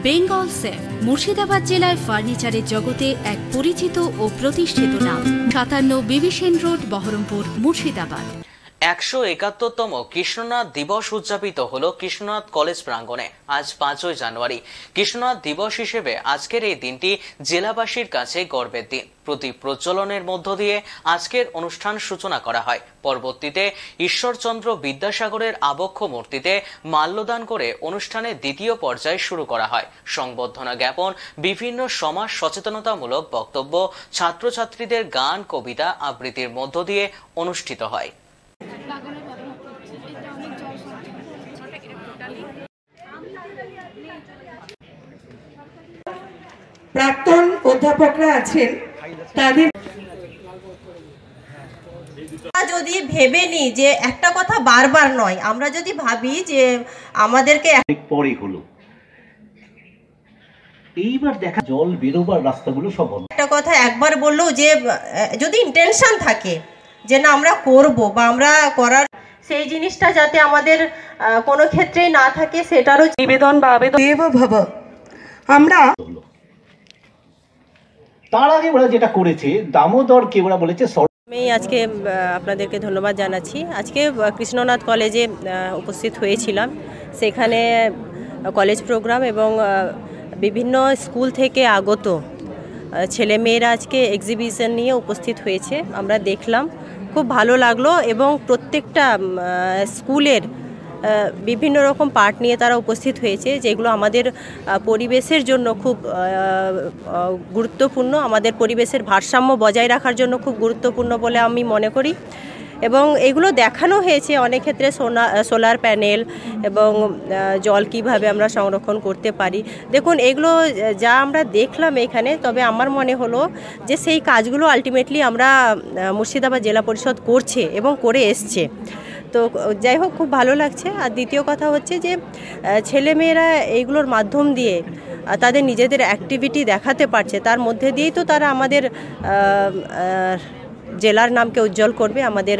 Bengal safe Murshidabad জেলায় ফার্নিচারের জগতে এক পরিচিত ও প্রতিষ্ঠিত নাম। 57 বিবি সেন রোড, বহরমপুর, মুর্শিদাবাদ। 171তম কৃষ্ণনাথ দিবস উদযাপিত হলো কৃষ্ণনাথ কলেজ প্রাঙ্গণে আজ 5ই জানুয়ারি। কৃষ্ণনাথ দিবস হিসেবে আজকের এই দিনটি জেলাবাসীর কাছে গর্বের দিন। প্রদীপ প্রজ্বলনের মধ্য দিয়ে আজকের অনুষ্ঠান সূচনা করা হয়। পরবর্তীতে ঈশ্বরচন্দ্র বিদ্যাসাগরের আবক্ষ মূর্তিতে মাল্যদান করে অনুষ্ঠানের দ্বিতীয় পর্যায় শুরু করা হয়। সংবর্ধনা জ্ঞাপন, বিভিন্ন সমাজ সচেতনতামূলক বক্তব্য, ছাত্রছাত্রীদের গান, কবিতা আবৃত্তির মধ্য দিয়ে অনুষ্ঠিত হয়। প্রাক্তন অধ্যাপকরা আছেন, তাদের যদি ভেবে নি যে একটা কথা বারবার নয়, আমরা যদি ভাবি যে আমাদেরকে পরে হলো, এইবার দেখা জল বেরোবার রাস্তাগুলো সব একটা কথা একবার বললেও যে যদি ইন্টেনশন থাকে যে না আমরা করব বা আমরা করার, সেই জিনিসটা যাতে আমাদের কোনো ক্ষেত্রেই না থাকে সেটারও নিবেদন বা আবেদন দেব ভব। আমরা তার আগে ওরা যেটা করেছে, দামোদরকে ওরা বলেছে। আমি আজকে আপনাদেরকে ধন্যবাদ জানাচ্ছি। আজকে কৃষ্ণনাথ কলেজে উপস্থিত হয়েছিলাম। সেখানে কলেজ প্রোগ্রাম এবং বিভিন্ন স্কুল থেকে আগত ছেলেমেয়েরা আজকে এক্সিবিশন নিয়ে উপস্থিত হয়েছে। আমরা দেখলাম, খুব ভালো লাগলো এবং প্রত্যেকটা স্কুলের বিভিন্ন রকম পার্ট নিয়ে তারা উপস্থিত হয়েছে, যেগুলো আমাদের পরিবেশের জন্য খুব গুরুত্বপূর্ণ, আমাদের পরিবেশের ভারসাম্য বজায় রাখার জন্য খুব গুরুত্বপূর্ণ বলে আমি মনে করি। এবং এগুলো দেখানো হয়েছে অনেক ক্ষেত্রে সোলার প্যানেল এবং জল কিভাবে আমরা সংরক্ষণ করতে পারি। দেখুন, এগুলো যা আমরা দেখলাম এখানে, তবে আমার মনে হলো যে সেই কাজগুলো আলটিমেটলি আমরা মুর্শিদাবাদ জেলা পরিষদ করছে এবং করে এসছে। তো যাই হোক, খুব ভালো লাগছে। আর দ্বিতীয় কথা হচ্ছে যে ছেলেমেয়েরা এইগুলোর মাধ্যম দিয়ে তাদের নিজেদের অ্যাক্টিভিটি দেখাতে পারছে, তার মধ্যে দিয়েই তো তারা আমাদের জেলার নামকে উজ্জ্বল করবে। আমাদের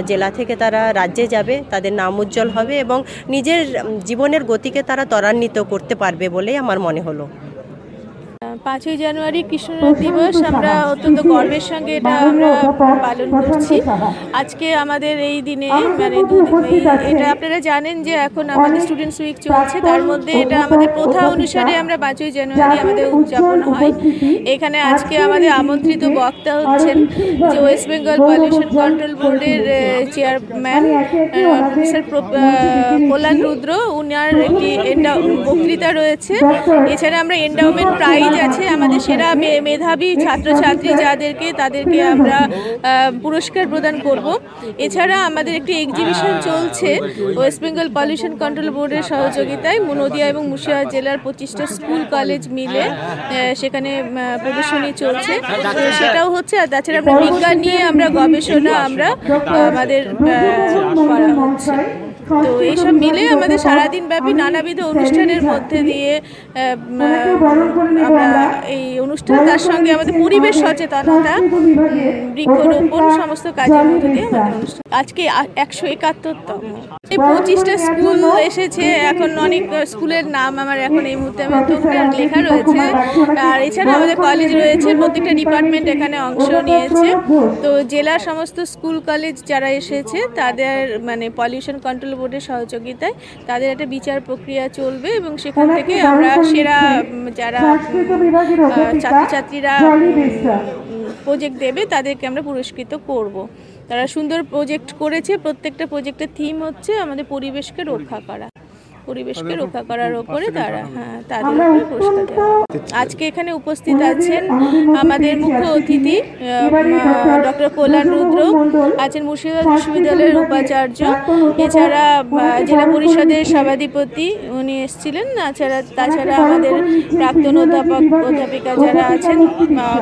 জেলা থেকে তারা রাজ্যে যাবে, তাদের নাম উজ্জ্বল হবে এবং নিজের জীবনের গতিকে তারা ত্বরান্বিত করতে পারবে বলেই আমার মনে হলো। 5ই জানুয়ারি কৃষ্ণনাথ দিবস আমরা অত্যন্ত গর্বের সঙ্গে এটা আমরা পালন করছি। আজকে আমাদের এই দিনে মানে এটা আপনারা জানেন যে এখন আমাদের স্টুডেন্টস উইক চলছে, তার মধ্যে এটা আমাদের প্রথা অনুসারে আমরা 5ই জানুয়ারি আমাদের উদযাপন হয়। এখানে আজকে আমাদের আমন্ত্রিত বক্তা হচ্ছেন যে ওয়েস্ট বেঙ্গল পলিউশন কন্ট্রোল বোর্ডের চেয়ারম্যান প্রফেসর কল্যাণ রুদ্র। উনার একটি বক্তৃতা রয়েছে। এছাড়া আমরা এন্ডাওমেন্ট প্রাইজ আছে, আমাদের সেরা মেধাবী ছাত্রছাত্রী যাদেরকে, তাদেরকে আমরা পুরস্কার প্রদান করব। এছাড়া আমাদের একটি এক্সিবিশন চলছে ওয়েস্ট বেঙ্গল পলিউশন কন্ট্রোল বোর্ডের সহযোগিতায়। নদিয়া এবং মুর্শিদাবাদ জেলার 25টা স্কুল কলেজ মিলে সেখানে প্রদর্শনী চলছে, সেটাও হচ্ছে। আর তাছাড়া আমরা বিজ্ঞান নিয়ে আমরা গবেষণা আমরা আমাদের করা হচ্ছে। তো এইসব মিলে আমাদের সারাদিন ব্যাপী নানাবিধ অনুষ্ঠানের মধ্যে দিয়ে আমরা এই অনুষ্ঠান, তার সঙ্গে আমাদের পরিবেশ সচেতনতা, বৃক্ষরোপণ, সমস্ত কাজের মধ্যে দিয়ে আমাদের অনুষ্ঠান। আজকে 171তম। এই 25টা স্কুল এসেছে। এখন অনেক স্কুলের নাম আমার এখন এই মুহূর্তে লেখা রয়েছে। আর এছাড়া আমাদের কলেজ রয়েছে, প্রত্যেকটা ডিপার্টমেন্ট এখানে অংশ নিয়েছে। তো জেলার সমস্ত স্কুল কলেজ যারা এসেছে তাদের মানে পলিউশন কন্ট্রোল বোর্ডের সহযোগিতায় তাদের একটা বিচার প্রক্রিয়া চলবে এবং সেখান থেকে আমরা সেরা যারা ছাত্রছাত্রীরা প্রজেক্ট দেবে তাদেরকে আমরা পুরস্কৃত করব। তারা সুন্দর প্রজেক্ট করেছে। প্রত্যেকটা প্রজেক্টের থিম হচ্ছে আমাদের পরিবেশকে রক্ষা করা, পরিবেশকে রক্ষা করার ওপরে তারা তাদের উপরে পুরস্কার দেওয়া। আজকে এখানে উপস্থিত আছেন আমাদের মুখ্য অতিথি ডক্টর কল্যাণ রুদ্র, আছেন মুর্শিদাবাদ বিশ্ববিদ্যালয়ের উপাচার্য, এছাড়া জেলা পরিষদের সভাধিপতি উনি এসেছিলেন। তাছাড়া আমাদের প্রাক্তন অধ্যাপিকা যারা আছেন,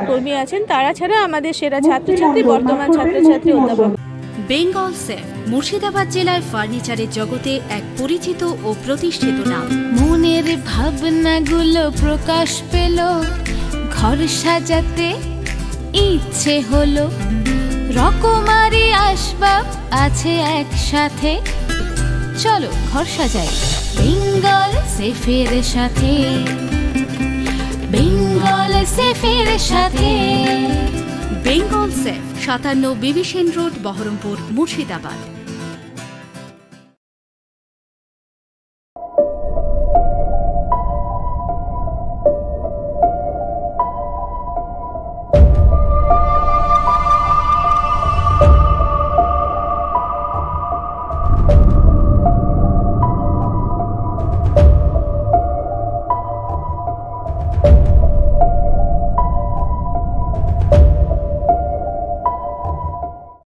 কর্মী আছেন, তারা ছাড়া আমাদের সেরা ছাত্রছাত্রী, বর্তমান ছাত্রছাত্রী, অধ্যাপক। বেঙ্গল সেফ মুর্শিদাবাদ জেলায় ফার্নিচারের জগতে এক পরিচিত ও প্রতিষ্ঠিত নাম। মনের ভাবনাগুলো প্রকাশ পেল, ঘর সাজাতে ইচ্ছে হলো, রকমারি আসবাব আছে একসাথে, চলো ঘর সাজাই। বেঙ্গল সেফের সাথে, বেঙ্গল সেফের সাথে। Bengal Chef 57 Bibhishan Road, Baharampur, Murshidabad.